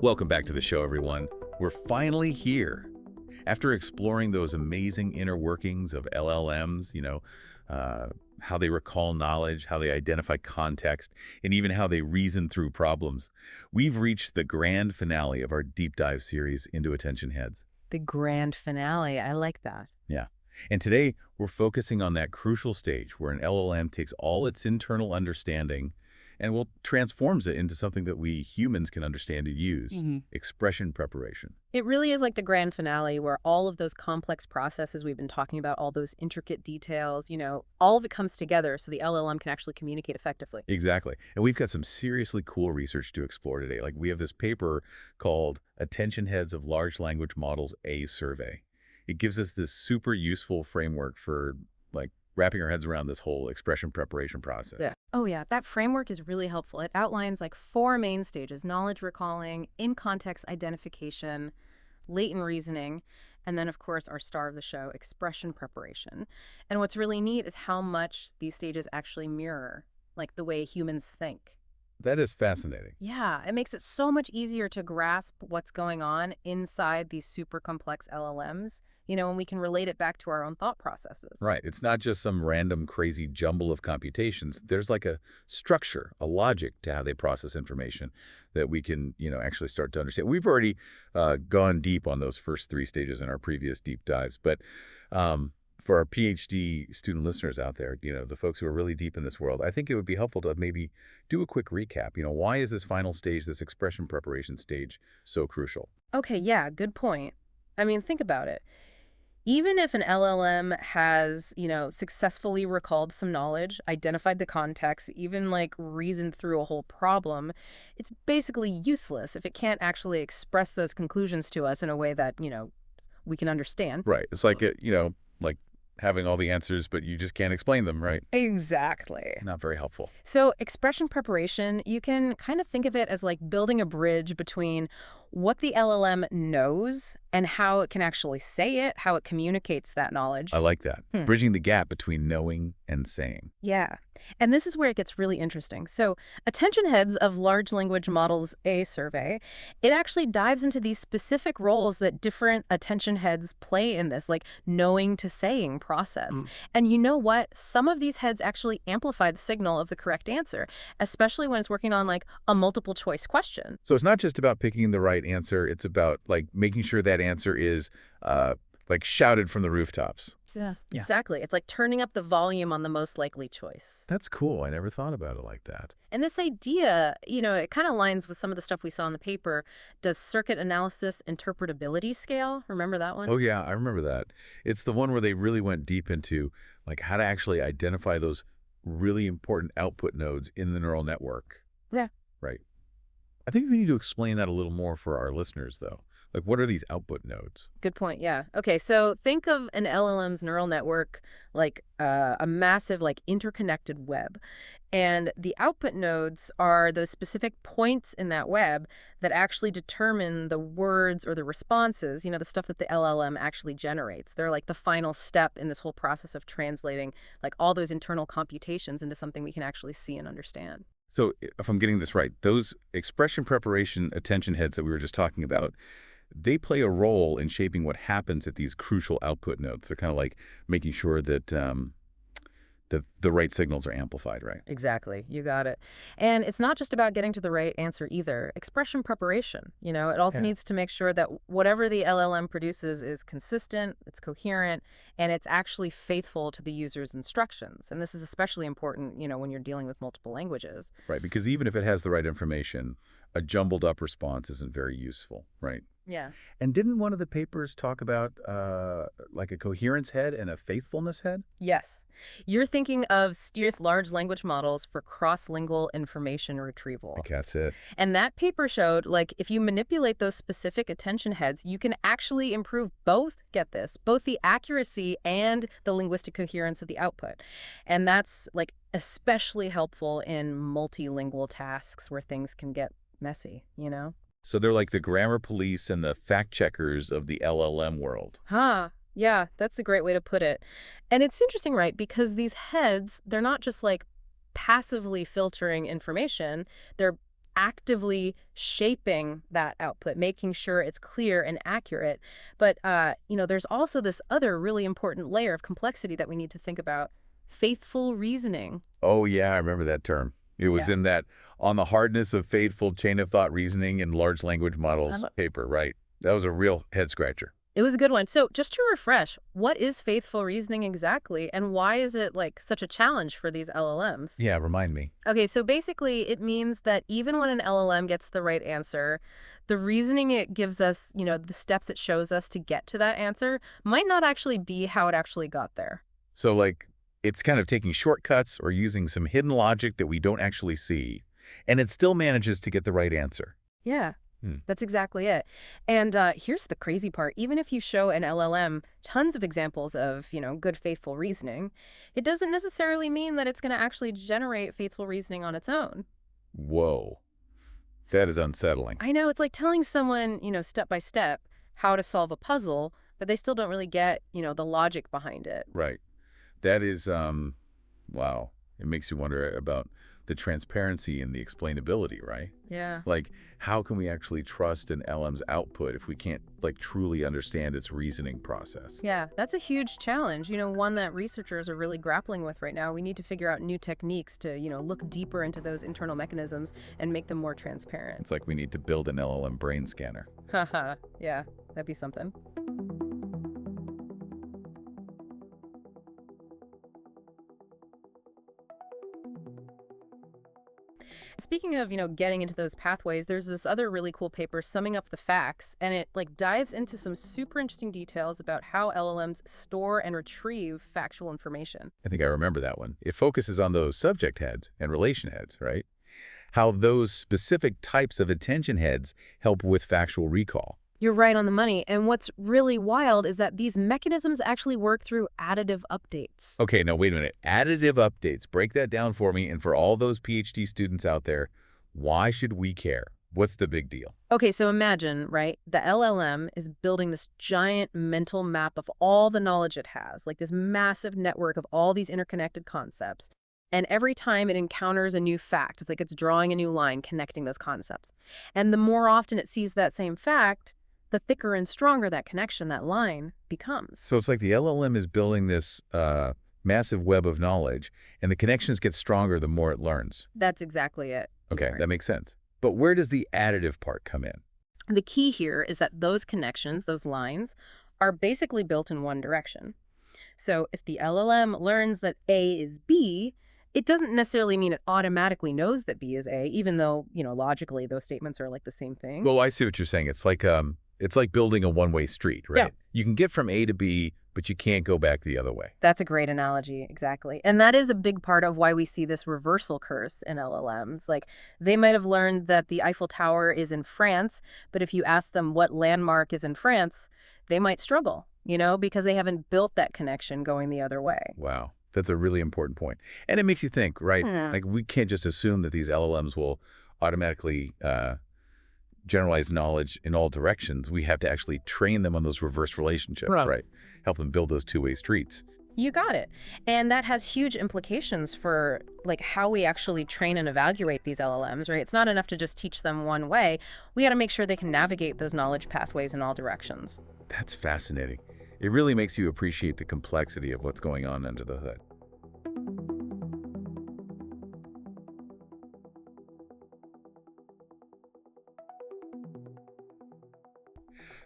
Welcome back to the show, everyone. We're finally here. After exploring those amazing inner workings of LLMs, how they recall knowledge, how they identify context, and even how they reason through problems, we've reached the grand finale of our deep dive series into attention heads. The grand finale. I like that. Yeah. And today, we're focusing on that crucial stage where an LLM takes all its internal understanding and transforms it into something that we humans can understand and use, expression preparation. It really is like the grand finale where all of those complex processes we've been talking about, all those intricate details, all of it comes together so the LLM can actually communicate effectively. Exactly. And we've got some seriously cool research to explore today. Like we have this paper called Attention Heads of Large Language Models, a Survey. It gives us this super useful framework for wrapping our heads around this whole expression preparation process. Yeah. Oh yeah, that framework is really helpful. It outlines like 4 main stages: knowledge recalling, in-context identification, latent reasoning, and then of course our star of the show, expression preparation. And what's really neat is how much these stages actually mirror like the way humans think. That is fascinating. Yeah, it makes it so much easier to grasp what's going on inside these super complex LLMs, and we can relate it back to our own thought processes. Right. It's not just some random crazy jumble of computations. There's like a structure, a logic to how they process information that we can, actually start to understand. We've already gone deep on those first 3 stages in our previous deep dives, but for our PhD student listeners out there, the folks who are really deep in this world, I think it would be helpful to maybe do a quick recap. Why is this final stage, this expression preparation stage, so crucial? Okay, yeah, good point. I mean, think about it. Even if an LLM has, successfully recalled some knowledge, identified the context, even like reasoned through a whole problem, it's basically useless if it can't actually express those conclusions to us in a way that, we can understand. Right. It's like, like having all the answers, but you just can't explain them, right? Exactly. Not very helpful. So expression preparation, you can kind of think of it as like building a bridge between what the LLM knows and how it can actually say it, how it communicates that knowledge. I like that. Bridging the gap between knowing and saying. Yeah. And this is where it gets really interesting. So Attention Heads of Large Language Models, a Survey, it actually dives into these specific roles that different attention heads play in this, like knowing to saying process. And you know what? Some of these heads actually amplify the signal of the correct answer, especially when it's working on like a multiple choice question. So it's not just about picking the right answer. It's about making sure that answer is shouted from the rooftops. Yeah, exactly. It's like turning up the volume on the most likely choice. That's cool. I never thought about it like that. And this idea, it kind of aligns with some of the stuff we saw in the paper. Does circuit analysis interpretability scale? Remember that one? Oh, yeah, I remember that. It's the one where they really went deep into how to actually identify those really important output nodes in the neural network. Yeah. Right. I think we need to explain that a little more for our listeners, though. What are these output nodes? Good point. Yeah. Okay. So think of an LLM's neural network like a massive, interconnected web. And the output nodes are those specific points in that web that actually determine the words or the responses, the stuff that the LLM actually generates. They're like the final step in this whole process of translating all those internal computations into something we can actually see and understand. So if I'm getting this right, those expression preparation attention heads that we were just talking about, they play a role in shaping what happens at these crucial output nodes. They're kind of making sure that the right signals are amplified, right? Exactly. You got it. And it's not just about getting to the right answer either. Expression preparation, it also needs to make sure that whatever the LLM produces is consistent, it's coherent, and it's actually faithful to the user's instructions. And this is especially important, when you're dealing with multiple languages. Right, because even if it has the right information, a jumbled up response isn't very useful, right? Yeah. And didn't one of the papers talk about a coherence head and a faithfulness head? Yes. You're thinking of Steer's large language models for cross-lingual information retrieval. I think that's it. And that paper showed, if you manipulate those specific attention heads, you can actually improve both, get this, both the accuracy and the linguistic coherence of the output. And that's, especially helpful in multilingual tasks where things can get messy, So they're like the grammar police and the fact checkers of the LLM world. Huh. Yeah, that's a great way to put it. And it's interesting, right? Because these heads, they're not just passively filtering information. They're actively shaping that output, making sure it's clear and accurate. But, there's also this other really important layer of complexity that we need to think about: faithful reasoning. Oh, yeah, I remember that term. It was Yeah. in that On the Hardness of Faithful Chain of Thought Reasoning in Large Language I Models lo- paper, right? That was a real head scratcher. It was a good one. So, just to refresh, what is faithful reasoning exactly, and why is it like such a challenge for these LLMs? Yeah, remind me. Okay, so basically it means that even when an LLM gets the right answer, the reasoning it gives us, the steps it shows us to get to that answer might not actually be how it actually got there. So, like, it's kind of taking shortcuts or using some hidden logic that we don't actually see, and it still manages to get the right answer. Yeah, Hmm. that's exactly it. And here's the crazy part. Even if you show an LLM tons of examples of, good faithful reasoning, it doesn't necessarily mean that it's going to actually generate faithful reasoning on its own. Whoa, that is unsettling. I know, it's like telling someone, step by step how to solve a puzzle, but they still don't really get, the logic behind it. Right. That is, wow. It makes you wonder about the transparency and the explainability, right? Yeah. Like, how can we actually trust an LM's output if we can't, like, truly understand its reasoning process? Yeah, that's a huge challenge, one that researchers are really grappling with right now. We need to figure out new techniques to, look deeper into those internal mechanisms and make them more transparent. It's like we need to build an LLM brain scanner. Haha, yeah, that'd be something. Speaking of, getting into those pathways, there's this other really cool paper summing up the facts, and it like dives into some super interesting details about how LLMs store and retrieve factual information. I think I remember that one. It focuses on those subject heads and relation heads, right? How those specific types of attention heads help with factual recall. You're right on the money. And what's really wild is that these mechanisms actually work through additive updates. Okay, now wait a minute. Additive updates. Break that down for me. And for all those PhD students out there, why should we care? What's the big deal? Okay, so imagine, right? The LLM is building this giant mental map of all the knowledge it has, like this massive network of all these interconnected concepts. And every time it encounters a new fact, it's like it's drawing a new line connecting those concepts. And the more often it sees that same fact, the thicker and stronger that connection, that line, becomes. So it's like the LLM is building this massive web of knowledge, and the connections get stronger the more it learns. That's exactly it. Okay, Right. that makes sense. But where does the additive part come in? The key here is that those connections, those lines, are basically built in one direction. So if the LLM learns that A is B, it doesn't necessarily mean it automatically knows that B is A, even though, logically those statements are like the same thing. Well, I see what you're saying. It's like building a one-way street, right? Yeah. You can get from A to B, but you can't go back the other way. That's a great analogy, exactly. And that is a big part of why we see this reversal curse in LLMs. Like, they might have learned that the Eiffel Tower is in France, but if you ask them what landmark is in France, they might struggle, because they haven't built that connection going the other way. Wow. That's a really important point. And it makes you think, right? Like, we can't just assume that these LLMs will automatically generalize knowledge in all directions. We have to actually train them on those reverse relationships, right? Help them build those two-way streets. You got it. And that has huge implications for like how we actually train and evaluate these LLMs, right? It's not enough to just teach them one way. We got to make sure they can navigate those knowledge pathways in all directions. That's fascinating. It really makes you appreciate the complexity of what's going on under the hood.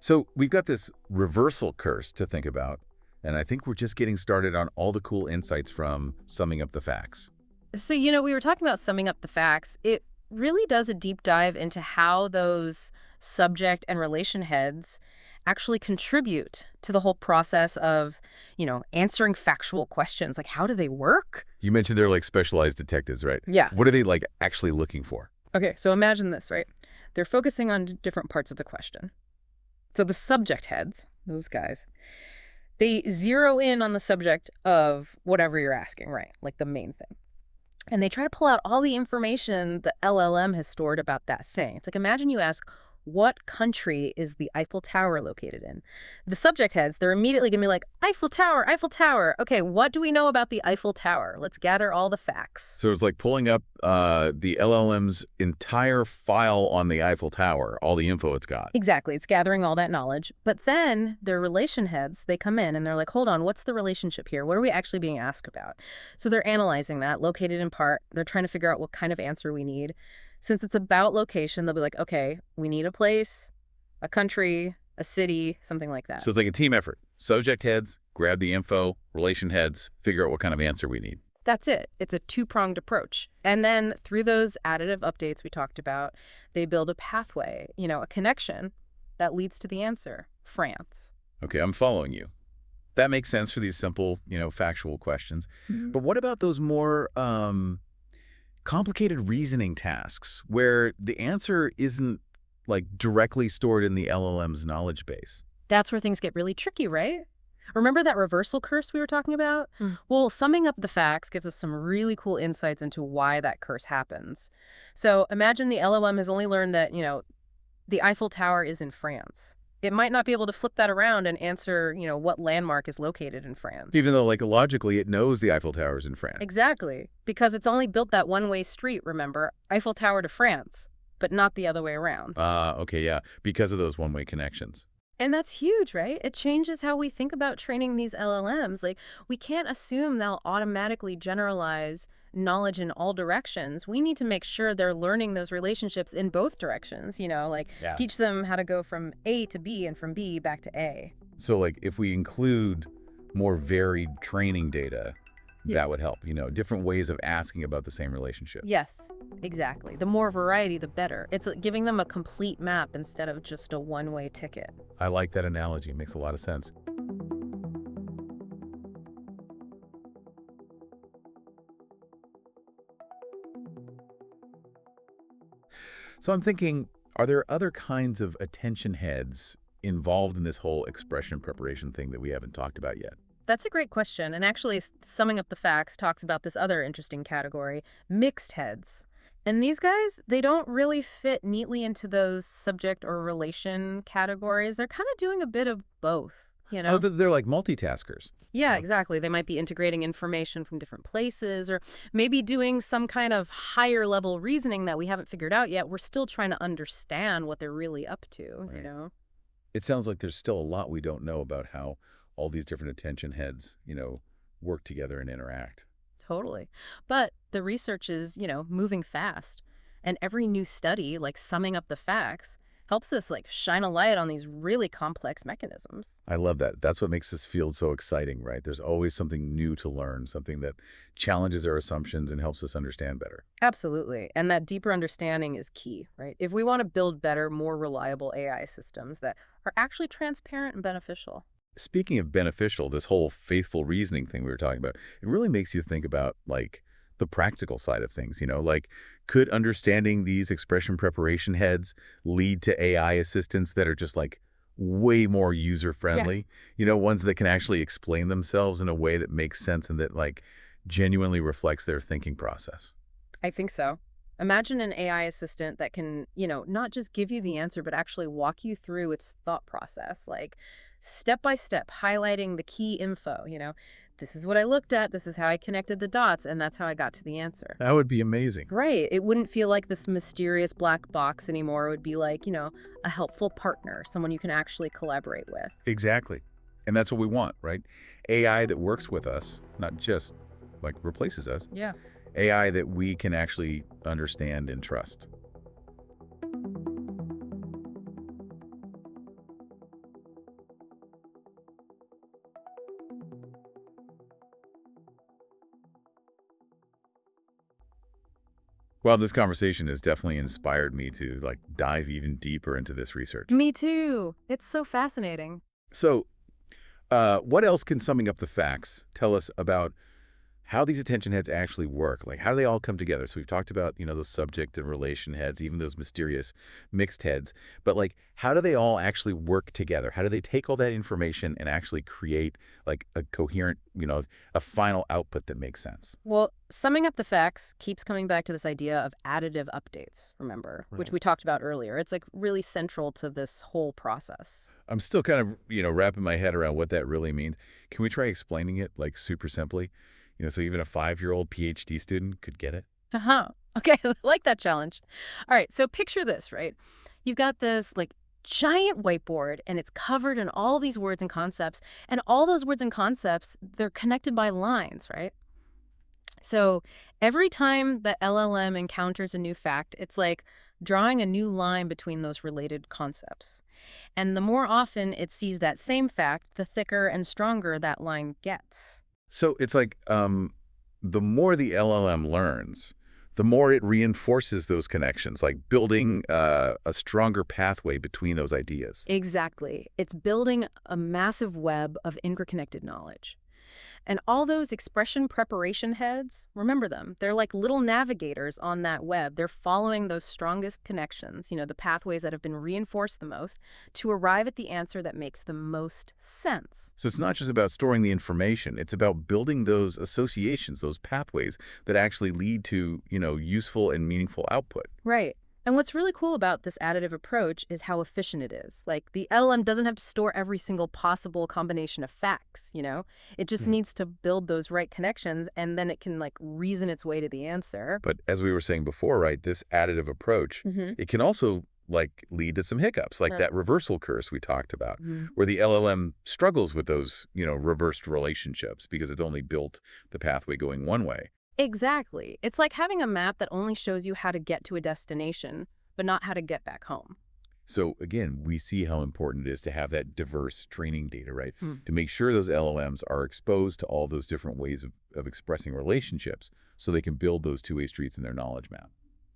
So we've got this reversal curse to think about, and I think we're just getting started on all the cool insights from summing up the facts. So, we were talking about summing up the facts. It really does a deep dive into how those subject and relation heads actually contribute to the whole process of, answering factual questions. Like, how do they work? You mentioned they're like specialized detectives, right? Yeah. What are they like actually looking for? Okay, so imagine this, right? They're focusing on different parts of the question. So the subject heads, those guys, they zero in on the subject of whatever you're asking, right? Like the main thing. And they try to pull out all the information the LLM has stored about that thing. It's like, imagine you ask, what country is the Eiffel Tower located in? The subject heads, they're immediately going to be like, Eiffel Tower, Eiffel Tower. Okay, what do we know about the Eiffel Tower? Let's gather all the facts. So it's like pulling up the LLM's entire file on the Eiffel Tower, all the info it's got. Exactly. It's gathering all that knowledge. But then their relation heads, they come in and they're like, hold on, what's the relationship here? What are we actually being asked about? So they're analyzing that, located in part. They're trying to figure out what kind of answer we need. Since it's about location, they'll be like, okay, we need a place, a country, a city, something like that. So it's like a team effort. Subject heads, grab the info, relation heads, figure out what kind of answer we need. That's it. It's a two-pronged approach. And then through those additive updates we talked about, they build a pathway, a connection that leads to the answer, France. Okay, I'm following you. That makes sense for these simple, factual questions. Mhm. But what about those more complicated reasoning tasks where the answer isn't like directly stored in the LLM's knowledge base? That's where things get really tricky, right? Remember that reversal curse we were talking about? Well, summing up the facts gives us some really cool insights into why that curse happens. So imagine the LLM has only learned that, the Eiffel Tower is in France. It might not be able to flip that around and answer, what landmark is located in France. Even though, like, logically, it knows the Eiffel Tower's in France. Exactly. Because it's only built that one-way street, remember? Eiffel Tower to France, but not the other way around. Okay, yeah, because of those one-way connections. And that's huge, right? It changes how we think about training these LLMs. Like, we can't assume they'll automatically generalize knowledge in all directions. We need to make sure they're learning those relationships in both directions, Yeah. teach them how to go from A to B and from B back to A. So, like, if we include more varied training data, Yeah. that would help, different ways of asking about the same relationship. Yes, exactly. The more variety, the better. It's giving them a complete map instead of just a one-way ticket. I like that analogy. It makes a lot of sense. So I'm thinking, are there other kinds of attention heads involved in this whole expression preparation thing that we haven't talked about yet? That's a great question. And actually, summing up the facts talks about this other interesting category, mixed heads. And these guys, they don't really fit neatly into those subject or relation categories. They're kind of doing a bit of both, Oh, they're like multitaskers. Yeah, exactly. They might be integrating information from different places or maybe doing some kind of higher level reasoning that we haven't figured out yet. We're still trying to understand what they're really up to, Right. It sounds like there's still a lot we don't know about how all these different attention heads, work together and interact. Totally. But the research is, moving fast. And every new study, like summing up the facts, helps us shine a light on these really complex mechanisms. I love that. That's what makes this field so exciting, right? There's always something new to learn, something that challenges our assumptions and helps us understand better. Absolutely. And that deeper understanding is key, right? If we want to build better, more reliable AI systems that are actually transparent and beneficial. Speaking of beneficial, this whole faithful reasoning thing we were talking about, it really makes you think about, like, the practical side of things, like, could understanding these expression preparation heads lead to AI assistants that are just, like, way more user-friendly? Ones that can actually explain themselves in a way that makes sense and that, like, genuinely reflects their thinking process. I think so. Imagine an AI assistant that can, not just give you the answer, but actually walk you through its thought process, like step by step, highlighting the key info. This is what I looked at, this is how I connected the dots, and that's how I got to the answer. That would be amazing. Right. It wouldn't feel like this mysterious black box anymore. It would be like, a helpful partner, someone you can actually collaborate with. Exactly. And that's what we want, right? AI that works with us, not just, like, replaces us. Yeah. AI that we can actually understand and trust. Well, this conversation has definitely inspired me to, like, dive even deeper into this research. Me too. It's so fascinating. So, what else can summing up the facts tell us about how these attention heads actually work. Like, how do they all come together? So we've talked about, those subject and relation heads, even those mysterious mixed heads. But, like, how do they all actually work together? How do they take all that information and actually create, like, a coherent, a final output that makes sense? Well, summing up the facts keeps coming back to this idea of additive updates, remember, which Right. we talked about earlier. It's like really central to this whole process. I'm still kind of, wrapping my head around what that really means. Can we try explaining it, like, super simply? So even a 5-year-old PhD student could get it? Uh-huh. Okay, I like that challenge. All right, so picture this, right? You've got this like giant whiteboard and it's covered in all these words and concepts, and all those words and concepts, they're connected by lines, right? So every time the LLM encounters a new fact, it's like drawing a new line between those related concepts. And the more often it sees that same fact, the thicker and stronger that line gets. So it's like the more the LLM learns, the more it reinforces those connections, like building a stronger pathway between those ideas. Exactly. It's building a massive web of interconnected knowledge. And all those expression preparation heads, remember them. They're like little navigators on that web. They're following those strongest connections, the pathways that have been reinforced the most, to arrive at the answer that makes the most sense. So it's not just about storing the information, it's about building those associations, those pathways that actually lead to, useful and meaningful output. Right. And what's really cool about this additive approach is how efficient it is. Like, the LLM doesn't have to store every single possible combination of facts. It just Hmm. needs to build those right connections, and then it can, like, reason its way to the answer. But as we were saying before, right, this additive approach, Mm-hmm. it can also like lead to some hiccups, like Huh. that reversal curse we talked about, Mhm. where the LLM struggles with those, reversed relationships because it's only built the pathway going one way. Exactly. It's like having a map that only shows you how to get to a destination, but not how to get back home. So again, we see how important it is to have that diverse training data, right? Hmm. To make sure those LLMs are exposed to all those different ways of expressing relationships so they can build those two-way streets in their knowledge map.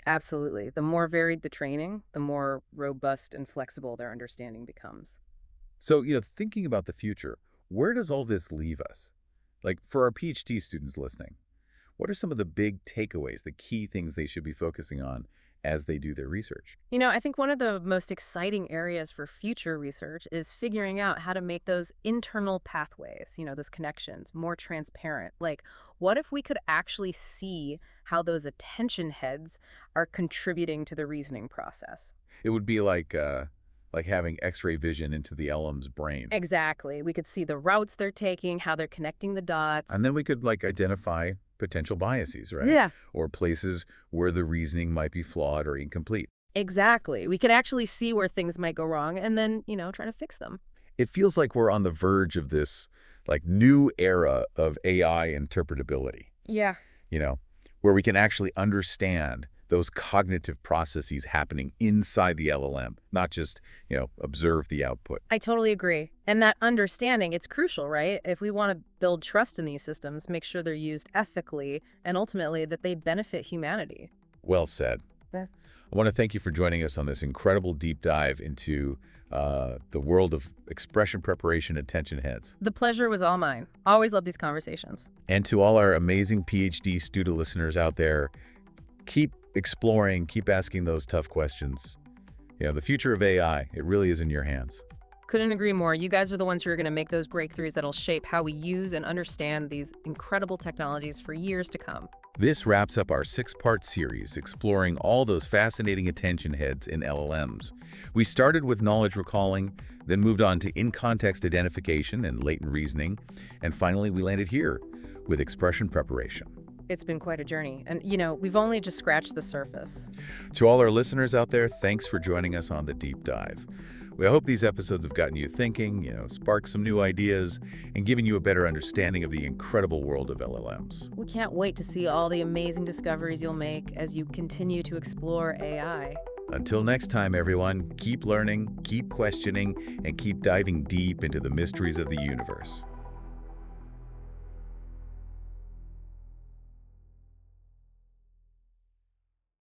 Absolutely. The more varied the training, the more robust and flexible their understanding becomes. So, thinking about the future, where does all this leave us? Like for our PhD students listening, what are some of the big takeaways, the key things they should be focusing on as they do their research? I think one of the most exciting areas for future research is figuring out how to make those internal pathways, those connections, more transparent. Like, what if we could actually see how those attention heads are contributing to the reasoning process? It would be like having X-ray vision into the LM's brain. Exactly. We could see the routes they're taking, how they're connecting the dots. And then we could like identify potential biases, right? Yeah, Or places where the reasoning might be flawed or incomplete. exactly. We could actually see where things might go wrong and then, try to fix them. It feels like we're on the verge of this like new era of AI interpretability, Yeah. you know, where we can actually understand those cognitive processes happening inside the LLM, not just, observe the output. I totally agree. And that understanding, it's crucial, right? If we want to build trust in these systems, make sure they're used ethically, and ultimately that they benefit humanity. Well said. Yeah. I want to thank you for joining us on this incredible deep dive into the world of expression preparation attention heads. The pleasure was all mine. Always love these conversations. And to all our amazing PhD student listeners out there, keep exploring, keep asking those tough questions. The future of AI, it really is in your hands. Couldn't agree more. You guys are the ones who are going to make those breakthroughs that'll shape how we use and understand these incredible technologies for years to come. This wraps up our 6-part series exploring all those fascinating attention heads in LLMs. We started with knowledge recalling, then moved on to in-context identification and latent reasoning, and finally we landed here with expression preparation. It's been quite a journey. And, we've only just scratched the surface. To all our listeners out there, thanks for joining us on the deep dive. We hope these episodes have gotten you thinking, sparked some new ideas, and given you a better understanding of the incredible world of LLMs. We can't wait to see all the amazing discoveries you'll make as you continue to explore AI. Until next time, everyone, keep learning, keep questioning, and keep diving deep into the mysteries of the universe.